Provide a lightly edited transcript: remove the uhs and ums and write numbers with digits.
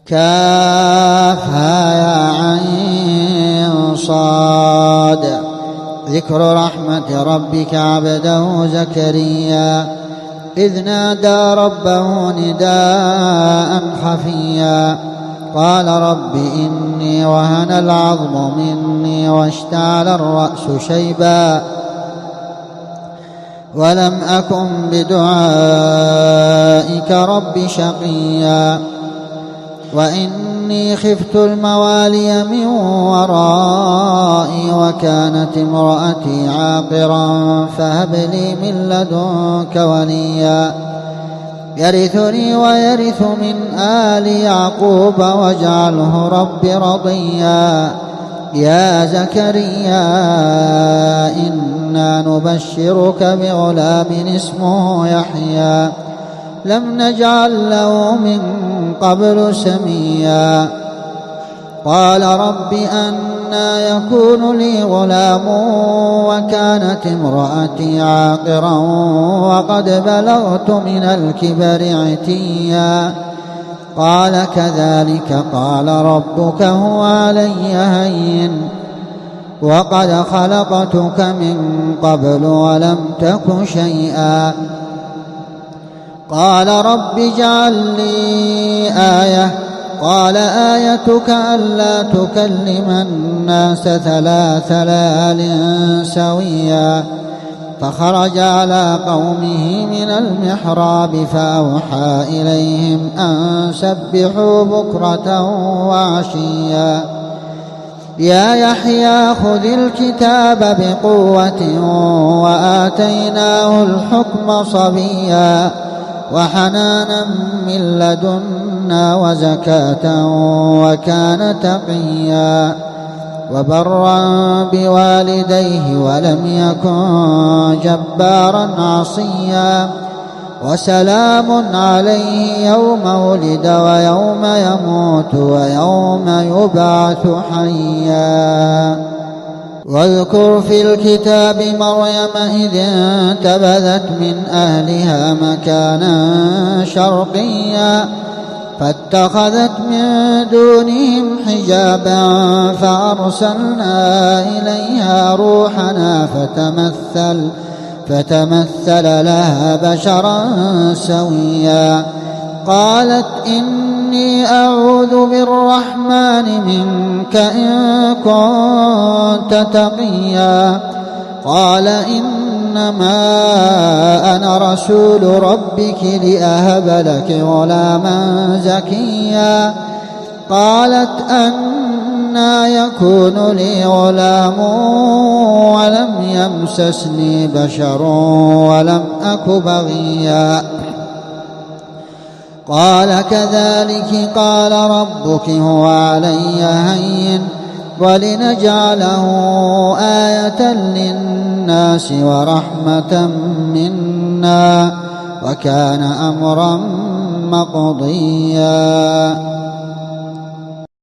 كافها يا عين صاد. ذكر رحمة ربك عبده زكريا إذ نادى ربه نداء خفيا قال رب إني وهن العظم مني واشتعل الرأس شيبا ولم أكن بدعائك رب شقيا وإني خفت الموالي من ورائي وكانت امرأتي عاقرا فهب لي من لدنك وليا يرثني ويرث من آل يعقوب واجعله رب رضيا. يا زكريا إنا نبشرك بغلام اسمه يحيى لم نجعل له من قبل سميا قال رب أنى يكون لي غلام وكانت امرأتي عاقرا وقد بلغت من الكبر عتيا قال كذلك قال ربك هو علي هين وقد خلقتك من قبل ولم تك شيئا قال رب اجعل لي آية قال آيتك ألا تكلم الناس 3 ليال سويا فخرج على قومه من المحراب فأوحى إليهم أن سبحوا بكرة وعشيا يا يحيى خذ الكتاب بقوة وآتيناه الحكم صبيا وحنانا من لدنا وزكاة وكان تقيا وبرا بوالديه ولم يكن جبارا عصيا وسلام عليه يوم ولد ويوم يموت ويوم يبعث حيا واذكر في الكتاب مريم إذ انتبذت من أهلها مكانا شرقيا فاتخذت من دونهم حجابا فأرسلنا إليها روحنا فتمثل لها بشرا سويا قالت إني أعوذ بالرحمن منك إن كنت تقيا قال إنما أنا رسول ربك لأهب لك غلاما زكيا قالت أنى يكون لي غلام ولم يمسسني بشر ولم أك بغيا قال كذلك قال ربك هو علي هين ولنجعله آية للناس ورحمة منا وكان أمرا مقضيا.